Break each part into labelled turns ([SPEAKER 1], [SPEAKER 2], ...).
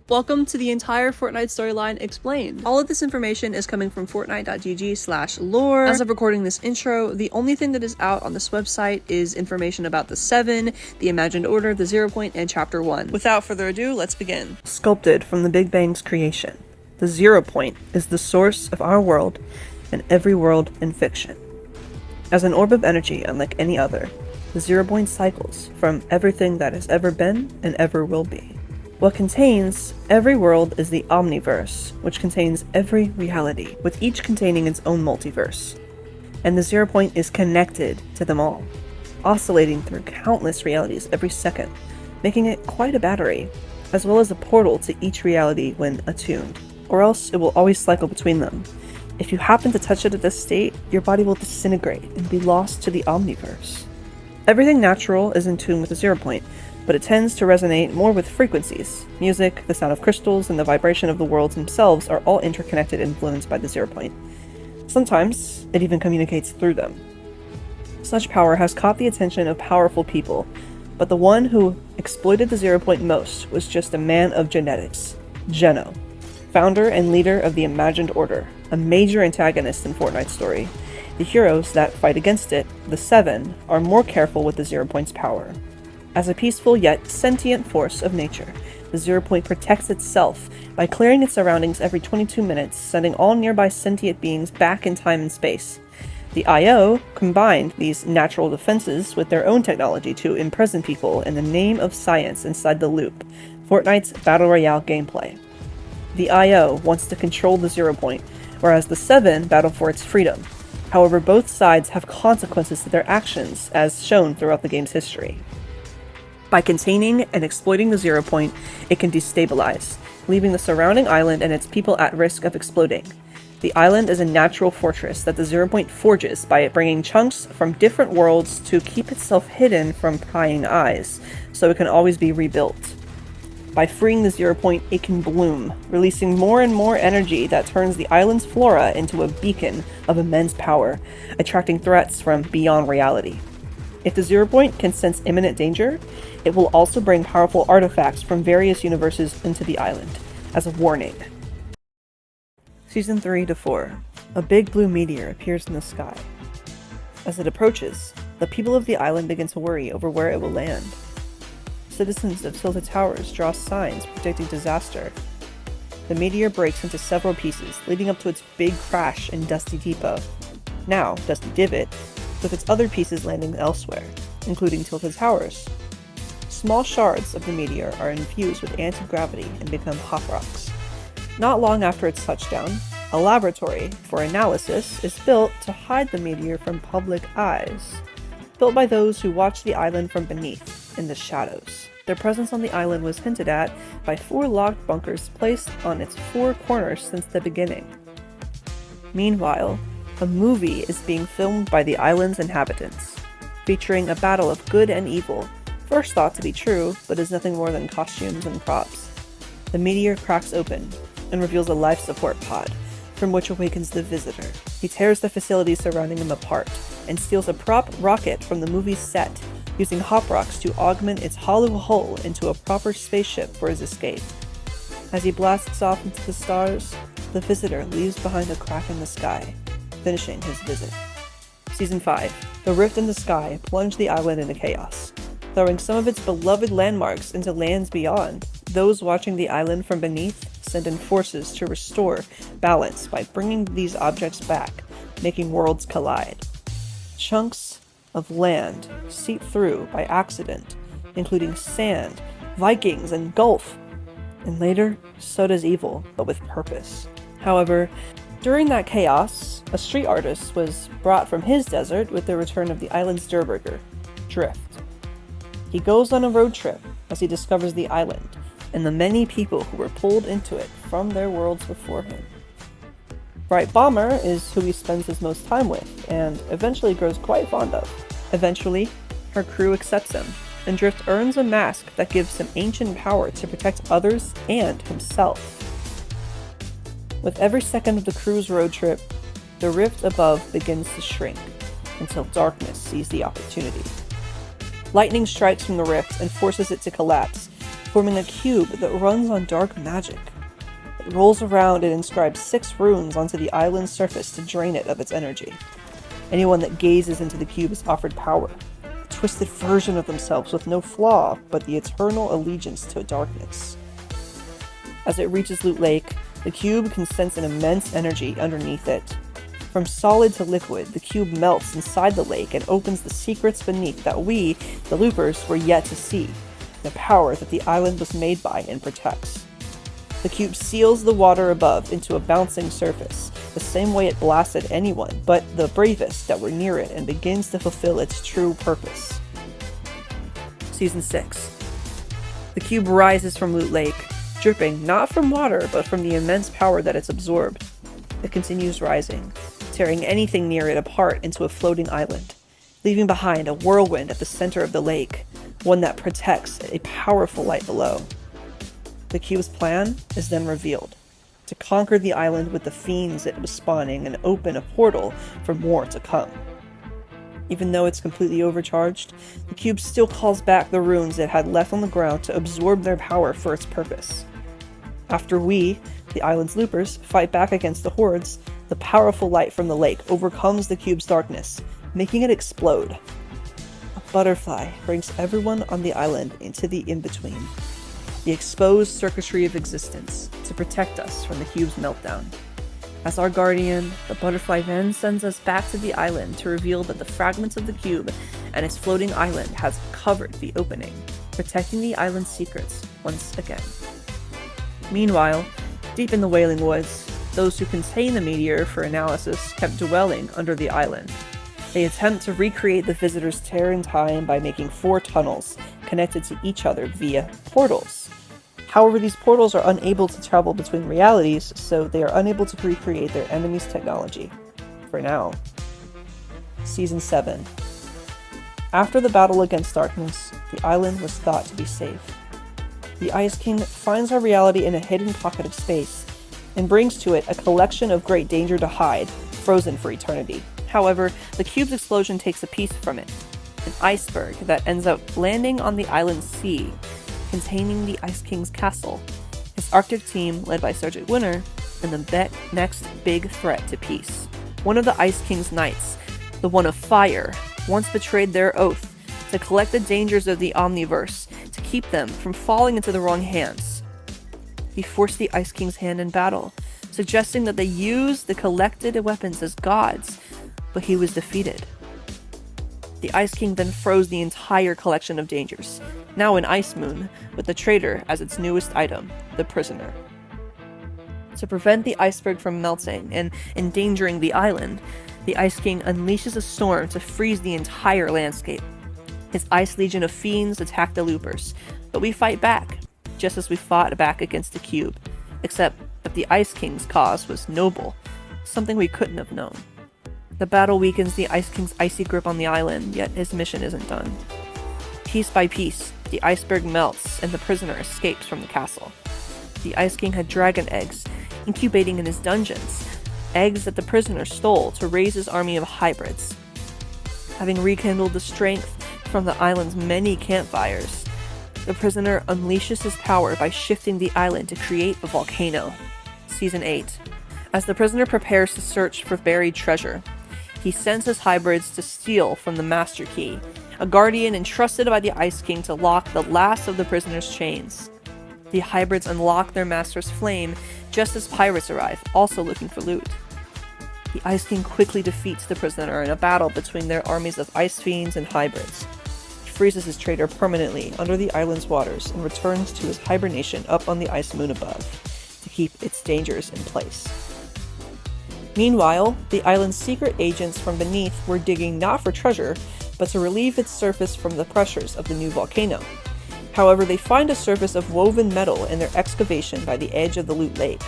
[SPEAKER 1] Welcome to the entire Fortnite storyline explained. All of this information is coming from fortnite.gg/lore. As of recording this intro, the only thing that is out on this website is information about the 7, the Imagined Order, the 0 Point, and Chapter 1. Without further ado, let's begin. Sculpted from the Big Bang's creation, the 0 Point is the source of our world and every world in fiction. As an orb of energy unlike any other, the 0 Point cycles from everything that has ever been and ever will be. What contains every world is the Omniverse, which contains every reality, with each containing its own multiverse. And the 0 Point is connected to them all, oscillating through countless realities every second, making it quite a battery, as well as a portal to each reality when attuned, or else it will always cycle between them. If you happen to touch it at this state, your body will disintegrate and be lost to the Omniverse. Everything natural is in tune with the 0 Point, but it tends to resonate more with frequencies. Music, the sound of crystals, and the vibration of the worlds themselves are all interconnected and influenced by the 0 Point. Sometimes, it even communicates through them. Such power has caught the attention of powerful people, but the one who exploited the 0 Point most was just a man of genetics, Geno, founder and leader of the Imagined Order, a major antagonist in Fortnite's story. The heroes that fight against it, the 7, are more careful with the 0 Point's power. As a peaceful yet sentient force of nature, the 0 Point protects itself by clearing its surroundings every 22 minutes, sending all nearby sentient beings back in time and space. The IO combined these natural defenses with their own technology to imprison people in the name of science inside the loop, Fortnite's Battle Royale gameplay. The IO wants to control the 0 Point, whereas the 7 battle for its freedom. However, both sides have consequences to their actions, as shown throughout the game's history. By containing and exploiting the 0 Point, it can destabilize, leaving the surrounding island and its people at risk of exploding. The island is a natural fortress that the 0 Point forges by it bringing chunks from different worlds to keep itself hidden from prying eyes, so it can always be rebuilt. By freeing the 0 Point, it can bloom, releasing more and more energy that turns the island's flora into a beacon of immense power, attracting threats from beyond reality. If the 0 Point can sense imminent danger, it will also bring powerful artifacts from various universes into the island, as a warning. Season 3 to 4. A big blue meteor appears in the sky. As it approaches, the people of the island begin to worry over where it will land. Citizens of Tilted Towers draw signs predicting disaster. The meteor breaks into several pieces, leading up to its big crash in Dusty Depot. Now, Dusty Divot, with its other pieces landing elsewhere, including Tilted Towers. Small shards of the meteor are infused with anti-gravity and become hop rocks. Not long after its touchdown, a laboratory for analysis is built to hide the meteor from public eyes, built by those who watch the island from beneath, in the shadows. Their presence on the island was hinted at by 4 locked bunkers placed on its 4 corners since the beginning. Meanwhile, a movie is being filmed by the island's inhabitants, featuring a battle of good and evil, first thought to be true, but is nothing more than costumes and props. The meteor cracks open and reveals a life support pod, from which awakens the visitor. He tears the facilities surrounding him apart, and steals a prop rocket from the movie's set, using hop rocks to augment its hollow hull into a proper spaceship for his escape. As he blasts off into the stars, the visitor leaves behind a crack in the sky, finishing his visit. Season 5. The rift in the sky plunged the island into chaos, throwing some of its beloved landmarks into lands beyond. Those watching the island from beneath send in forces to restore balance by bringing these objects back, making worlds collide. Chunks of land seep through by accident, including sand, Vikings, and Gulf. And later, so does evil, but with purpose. However, during that chaos, a street artist was brought from his desert with the return of the island's Durburger, Drift. He goes on a road trip as he discovers the island and the many people who were pulled into it from their worlds before him. Bright Bomber is who he spends his most time with, and eventually grows quite fond of. Eventually, her crew accepts him, and Drift earns a mask that gives him ancient power to protect others and himself. With every second of the crew's road trip, the rift above begins to shrink, until darkness sees the opportunity. Lightning strikes from the rift and forces it to collapse, forming a cube that runs on dark magic. It rolls around and inscribes 6 runes onto the island's surface to drain it of its energy. Anyone that gazes into the cube is offered power, a twisted version of themselves with no flaw but the eternal allegiance to darkness. As it reaches Loot Lake, the cube can sense an immense energy underneath it. From solid to liquid, the cube melts inside the lake and opens the secrets beneath that we, the loopers, were yet to see, the power that the island was made by and protects. The cube seals the water above into a bouncing surface, the same way it blasted anyone but the bravest that were near it, and begins to fulfill its true purpose. Season 6. The cube rises from Loot Lake, dripping not from water but from the immense power that it's absorbed. It continues rising, tearing anything near it apart into a floating island, leaving behind a whirlwind at the center of the lake, one that protects a powerful light below. The cube's plan is then revealed: to conquer the island with the fiends it was spawning and open a portal for more to come. Even though it's completely overcharged, the cube still calls back the runes it had left on the ground to absorb their power for its purpose. After we, the island's loopers, fight back against the hordes, the powerful light from the lake overcomes the cube's darkness, making it explode. A butterfly brings everyone on the island into the in-between, the exposed circuitry of existence, to protect us from the cube's meltdown. As our guardian, the butterfly then sends us back to the island to reveal that the fragments of the cube and its floating island has covered the opening, protecting the island's secrets once again. Meanwhile, deep in the Wailing Woods, those who contain the meteor for analysis kept dwelling under the island. They attempt to recreate the visitor's tear in time by making 4 tunnels connected to each other via portals. However, these portals are unable to travel between realities, so they are unable to recreate their enemy's technology. For now. Season 7. After the battle against darkness, the island was thought to be safe. The Ice King finds our reality in a hidden pocket of space, and brings to it a collection of great danger to hide, frozen for eternity. However, the cube's explosion takes a piece from it, an iceberg that ends up landing on the island's sea, containing the Ice King's castle, his Arctic team led by Sergeant Winter, and the next big threat to peace. One of the Ice King's knights, the one of fire, once betrayed their oath to collect the dangers of the Omniverse to keep them from falling into the wrong hands. He forced the Ice King's hand in battle, suggesting that they use the collected weapons as gods, but he was defeated. The Ice King then froze the entire collection of dangers, now an ice moon, with the traitor as its newest item, the prisoner. To prevent the iceberg from melting and endangering the island, the Ice King unleashes a storm to freeze the entire landscape. His Ice Legion of fiends attack the loopers, but we fight back, just as we fought back against the cube, except that the Ice King's cause was noble, something we couldn't have known. The battle weakens the Ice King's icy grip on the island, yet his mission isn't done. Piece by piece, the iceberg melts and the prisoner escapes from the castle. The Ice King had dragon eggs incubating in his dungeons, eggs that the prisoner stole to raise his army of hybrids. Having rekindled the strength from the island's many campfires, the prisoner unleashes his power by shifting the island to create a volcano. Season 8. As the prisoner prepares to search for buried treasure, he sends his hybrids to steal from the Master Key, a guardian entrusted by the Ice King to lock the last of the prisoner's chains. The hybrids unlock their master's flame just as pirates arrive, also looking for loot. The Ice King quickly defeats the prisoner in a battle between their armies of ice fiends and hybrids. He freezes his traitor permanently under the island's waters and returns to his hibernation up on the ice moon above to keep its dangers in place. Meanwhile, the island's secret agents from beneath were digging not for treasure, but to relieve its surface from the pressures of the new volcano. However, they find a surface of woven metal in their excavation by the edge of the Loot Lake.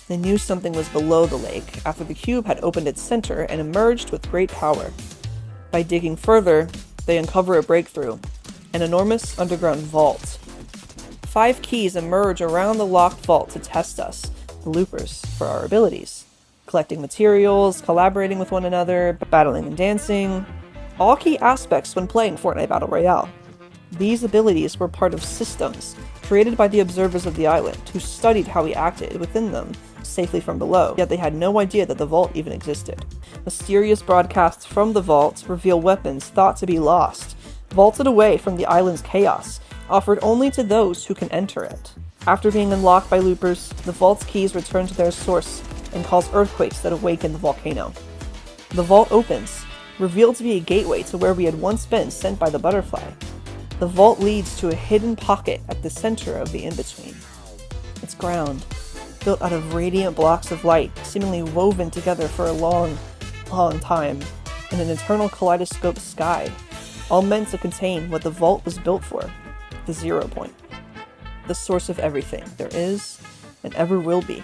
[SPEAKER 1] They knew something was below the lake after the cube had opened its center and emerged with great power. By digging further, they uncover a breakthrough, an enormous underground vault. 5 keys emerge around the locked vault to test us, the loopers, for our abilities. Collecting materials, collaborating with one another, battling and dancing. All key aspects when playing Fortnite Battle Royale. These abilities were part of systems created by the observers of the island, who studied how he acted within them, safely from below, yet they had no idea that the vault even existed. Mysterious broadcasts from the vault reveal weapons thought to be lost, vaulted away from the island's chaos, offered only to those who can enter it. After being unlocked by loopers, the vault's keys return to their source and cause earthquakes that awaken the volcano. The vault opens, revealed to be a gateway to where we had once been sent by the butterfly. The vault leads to a hidden pocket at the center of the in-between. Its ground, built out of radiant blocks of light, seemingly woven together for a long, long time, in an eternal kaleidoscope sky, all meant to contain what the vault was built for, the 0 point. The source of everything there is and ever will be,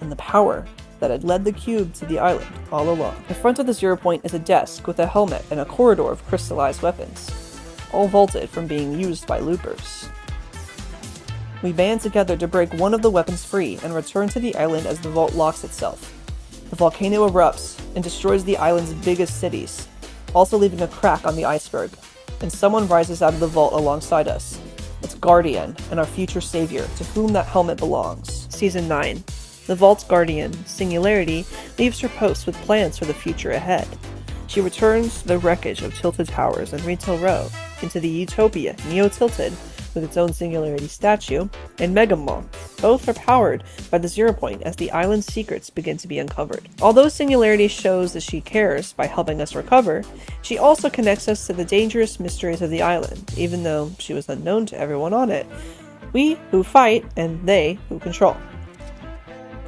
[SPEAKER 1] and the power that had led the cube to the island all along. In front of the 0 point is a desk with a helmet and a corridor of crystallized weapons, all vaulted from being used by loopers. We band together to break one of the weapons free and return to the island as the vault locks itself. The volcano erupts and destroys the island's biggest cities, also leaving a crack on the iceberg, and someone rises out of the vault alongside us. It's Guardian and our future savior, to whom that helmet belongs. Season 9. The vault's guardian, Singularity, leaves her post with plans for the future ahead. She returns to the wreckage of Tilted Towers and Retail Row, into the Utopia, Neo-Tilted, with its own Singularity statue, and Mega Mall. Both are powered by the 0 point as the island's secrets begin to be uncovered. Although Singularity shows that she cares by helping us recover, she also connects us to the dangerous mysteries of the island, even though she was unknown to everyone on it. We who fight, and they who control.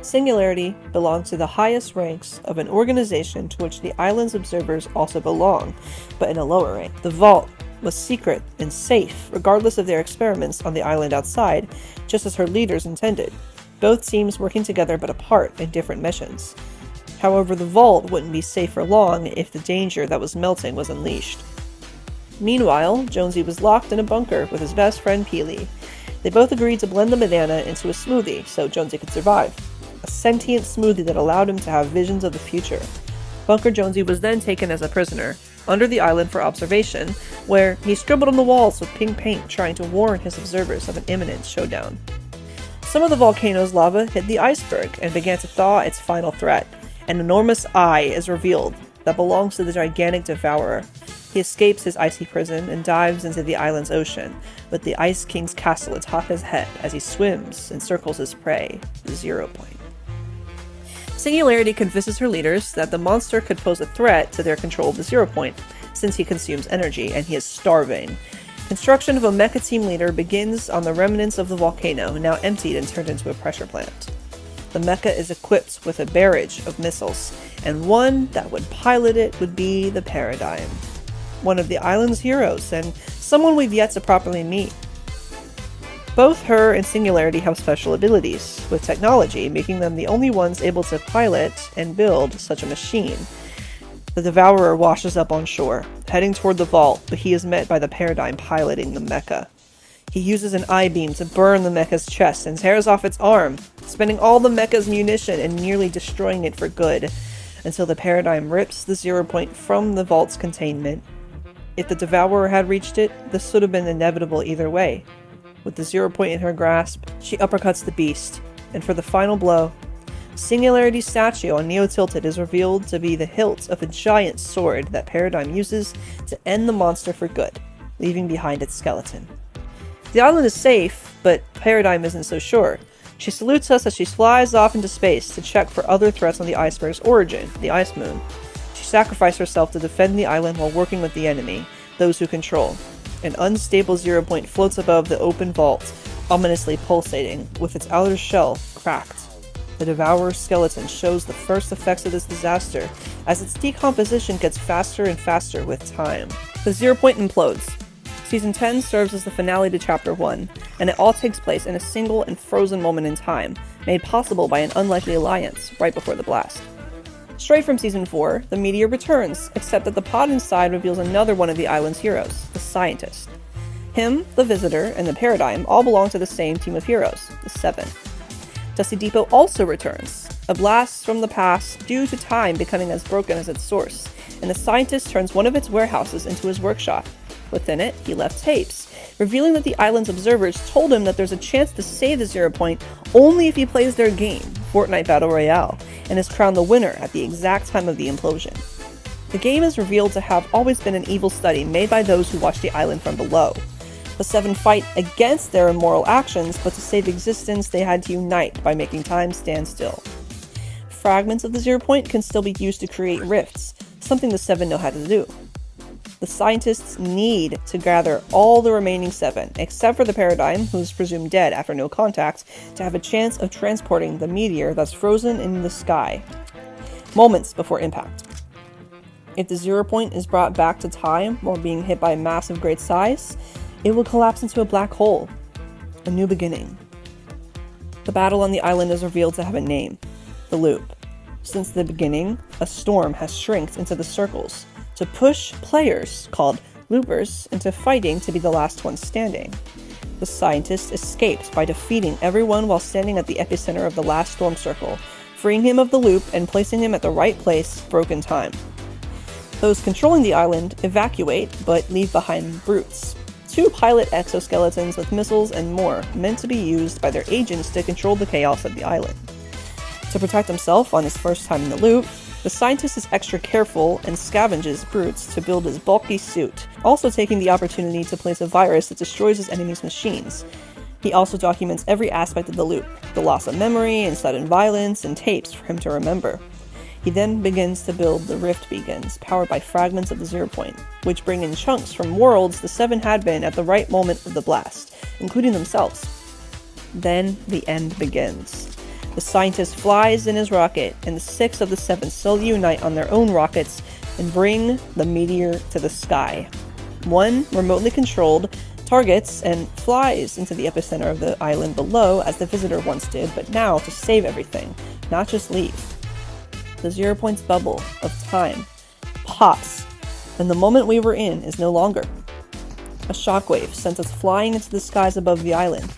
[SPEAKER 1] Singularity belongs to the highest ranks of an organization to which the island's observers also belong, but in a lower rank. The vault was secret and safe, regardless of their experiments on the island outside, just as her leaders intended. Both teams working together but apart in different missions. However, the vault wouldn't be safe for long if the danger that was melting was unleashed. Meanwhile, Jonesy was locked in a bunker with his best friend Peely. They both agreed to blend the banana into a smoothie so Jonesy could survive. A sentient smoothie that allowed him to have visions of the future. Bunker Jonesy was then taken as a prisoner, under the island for observation, where he scribbled on the walls with pink paint trying to warn his observers of an imminent showdown. Some of the volcano's lava hit the iceberg and began to thaw its final threat. An enormous eye is revealed that belongs to the gigantic devourer. He escapes his icy prison and dives into the island's ocean, with the Ice King's castle atop his head as he swims and circles his prey, the 0 point. Singularity convinces her leaders that the monster could pose a threat to their control of the 0 point, since he consumes energy and he is starving. Construction of a mecha team leader begins on the remnants of the volcano, now emptied and turned into a pressure plant. The mecha is equipped with a barrage of missiles, and one that would pilot it would be the Paradigm, one of the island's heroes, and someone we've yet to properly meet. Both her and Singularity have special abilities, with technology making them the only ones able to pilot and build such a machine. The Devourer washes up on shore, heading toward the vault, but he is met by the Paradigm piloting the mecha. He uses an I-beam to burn the mecha's chest and tears off its arm, spending all the mecha's munition and nearly destroying it for good, until the Paradigm rips the 0 point from the vault's containment. If the Devourer had reached it, this would have been inevitable either way. With the 0 point in her grasp, she uppercuts the beast, and for the final blow, Singularity's statue on Neo-Tilted is revealed to be the hilt of a giant sword that Paradigm uses to end the monster for good, leaving behind its skeleton. The island is safe, but Paradigm isn't so sure. She salutes us as she flies off into space to check for other threats on the iceberg's origin, the Ice Moon. She sacrificed herself to defend the island while working with the enemy, those who control. An unstable 0 point floats above the open vault, ominously pulsating, with its outer shell cracked. The Devourer's skeleton shows the first effects of this disaster, as its decomposition gets faster and faster with time. The 0 point implodes. Season 10 serves as the finale to Chapter 1, and it all takes place in a single and frozen moment in time, made possible by an unlikely alliance right before the blast. Straight from Season 4, the meteor returns, except that the pod inside reveals another one of the island's heroes, the Scientist. Him, the Visitor, and the Paradigm all belong to the same team of heroes, the Seven. Dusty Depot also returns, a blast from the past due to time becoming as broken as its source, and the Scientist turns one of its warehouses into his workshop. Within it, he left tapes, revealing that the island's observers told him that there's a chance to save the 0 point only if he plays their game, Fortnite Battle Royale, and is crowned the winner at the exact time of the implosion. The game is revealed to have always been an evil study made by those who watch the island from below. The 7 fight against their immoral actions, but to save existence they had to unite by making time stand still. Fragments of the 0 point can still be used to create rifts, something the 7 know how to do. The scientists need to gather all the remaining 7, except for the Paradigm, who is presumed dead after no contact, to have a chance of transporting the meteor that's frozen in the sky, moments before impact. If the 0 point is brought back to time while being hit by a mass of great size, it will collapse into a black hole. A new beginning. The battle on the island is revealed to have a name, the Loop. Since the beginning, a storm has shrinked into the circles to push players, called loopers, into fighting to be the last one standing. The scientist escaped by defeating everyone while standing at the epicenter of the last storm circle, freeing him of the loop and placing him at the right place, broken time. Those controlling the island evacuate, but leave behind brutes. 2 pilot exoskeletons with missiles and more, meant to be used by their agents to control the chaos of the island. To protect himself on his first time in the loop, the scientist is extra careful and scavenges brutes to build his bulky suit, also taking the opportunity to place a virus that destroys his enemies' machines. He also documents every aspect of the loop, the loss of memory and sudden violence, and tapes for him to remember. He then begins to build the rift beacons, powered by fragments of the 0 point, which bring in chunks from worlds the 7 had been at the right moment of the blast, including themselves. Then the end begins. The scientist flies in his rocket, and the 6 of the 7 slowly unite on their own rockets and bring the meteor to the sky. One remotely controlled targets and flies into the epicenter of the island below as the visitor once did, but now to save everything, not just leave. The 0 point's bubble of time pops, and the moment we were in is no longer. A shockwave sent us flying into the skies above the island,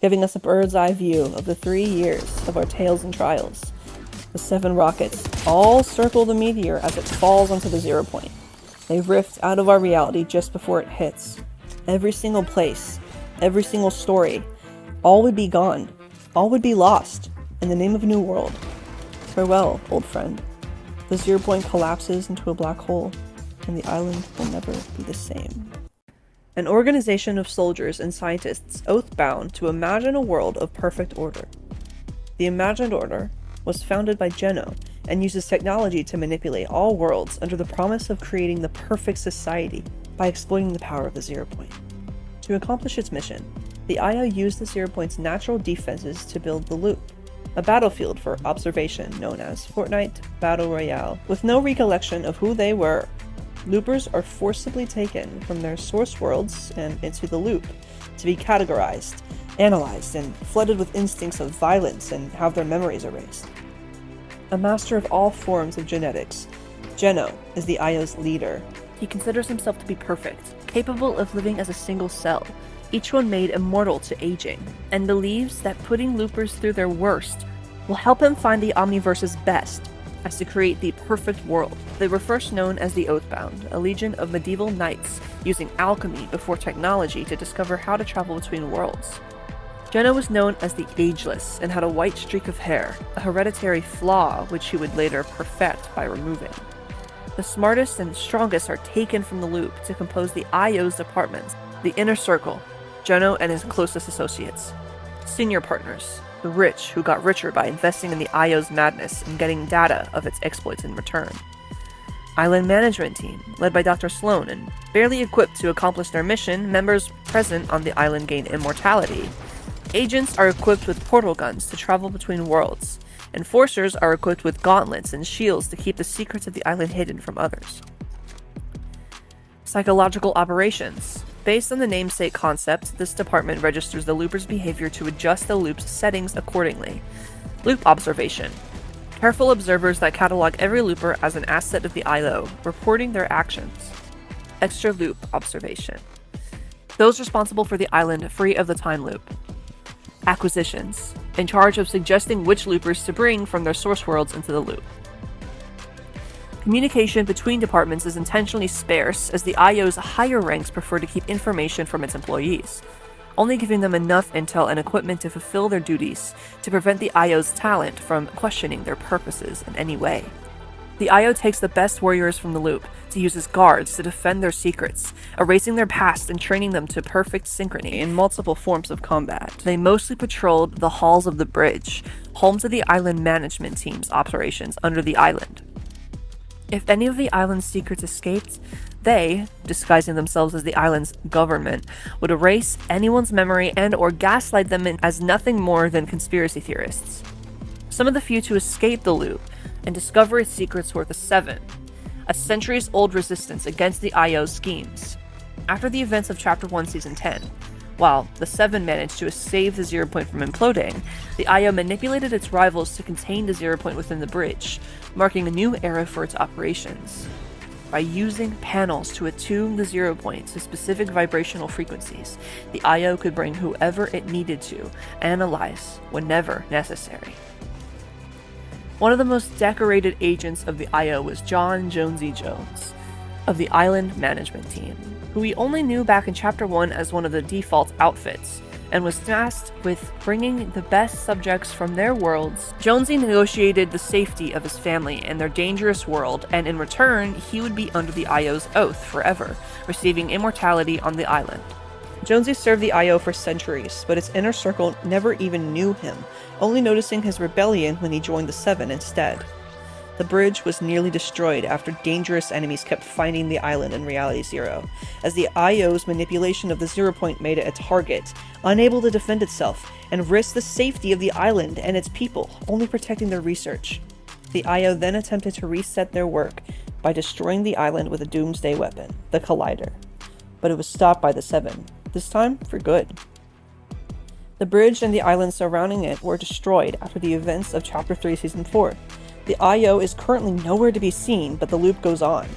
[SPEAKER 1] giving us a bird's eye view of the 3 years of our tales and trials. The 7 rockets all circle the meteor as it falls onto the 0 point. They rift out of our reality just before it hits. Every single place, every single story, all would be gone, all would be lost, in the name of a new world. Farewell, old friend. The 0 point collapses into a black hole, and the island will never be the same. An organization of soldiers and scientists oath-bound to imagine a world of perfect order. The imagined order was founded by Geno and uses technology to manipulate all worlds under the promise of creating the perfect society by exploiting the power of the 0 point. To accomplish its mission, the IO used the 0 point's natural defenses to build the Loop, a battlefield for observation known as Fortnite Battle Royale. With no recollection of who they were, loopers are forcibly taken from their source worlds and into the Loop to be categorized, analyzed, and flooded with instincts of violence and have their memories erased. A master of all forms of genetics, Geno is the IO's leader. He considers himself to be perfect, capable of living as a single cell, each one made immortal to aging, and believes that putting loopers through their worst will help him find the Omniverse's best, as to create the perfect world. They were first known as the Oathbound, a legion of medieval knights using alchemy before technology to discover how to travel between worlds. Geno was known as the Ageless and had a white streak of hair, a hereditary flaw which he would later perfect by removing. The smartest and strongest are taken from the Loop to compose the IO's departments, the Inner Circle, Geno and his closest associates. Senior partners, the rich who got richer by investing in the IO's madness and getting data of its exploits in return. Island management team, led by Dr. Sloan, and barely equipped to accomplish their mission, members present on the island gain immortality. Agents are equipped with portal guns to travel between worlds. Enforcers are equipped with gauntlets and shields to keep the secrets of the island hidden from others. Psychological operations. Based on the namesake concept, this department registers the looper's behavior to adjust the loop's settings accordingly. Loop observation. Careful observers that catalog every looper as an asset of the IO, reporting their actions. Extra loop observation. Those responsible for the island free of the time loop. Acquisitions. In charge of suggesting which loopers to bring from their source worlds into the loop. Communication between departments is intentionally sparse, as the IO's higher ranks prefer to keep information from its employees, only giving them enough intel and equipment to fulfill their duties to prevent the IO's talent from questioning their purposes in any way. The IO takes the best warriors from the loop to use as guards to defend their secrets, erasing their past and training them to perfect synchrony in multiple forms of combat. They mostly patrolled the halls of the bridge, home to the island management team's operations under the island. If any of the island's secrets escaped, they, disguising themselves as the island's government, would erase anyone's memory and/or gaslight them as nothing more than conspiracy theorists. Some of the few to escape the loop and discover its secrets were the Seven, a centuries-old resistance against the IO's schemes. After the events of Chapter 1, Season 10, while the Seven managed to save the Zero Point from imploding, the IO manipulated its rivals to contain the Zero Point within the bridge, marking a new era for its operations. By using panels to attune the Zero Point to specific vibrational frequencies, the IO could bring whoever it needed to analyze whenever necessary. One of the most decorated agents of the IO was John Jonesy Jones, of the Island Management Team, who we only knew back in Chapter 1 as one of the default outfits, and was tasked with bringing the best subjects from their worlds. Jonesy negotiated the safety of his family and their dangerous world, and in return, he would be under the IO's oath forever, receiving immortality on the island. Jonesy served the IO for centuries, but its inner circle never even knew him, only noticing his rebellion when he joined the Seven instead. The bridge was nearly destroyed after dangerous enemies kept finding the island in Reality Zero, as the IO's manipulation of the Zero Point made it a target, unable to defend itself, and risked the safety of the island and its people, only protecting their research. The IO then attempted to reset their work by destroying the island with a doomsday weapon, the Collider. But it was stopped by the Seven, this time for good. The bridge and the island surrounding it were destroyed after the events of Chapter 3, Season 4. The IO is currently nowhere to be seen, but the loop goes on,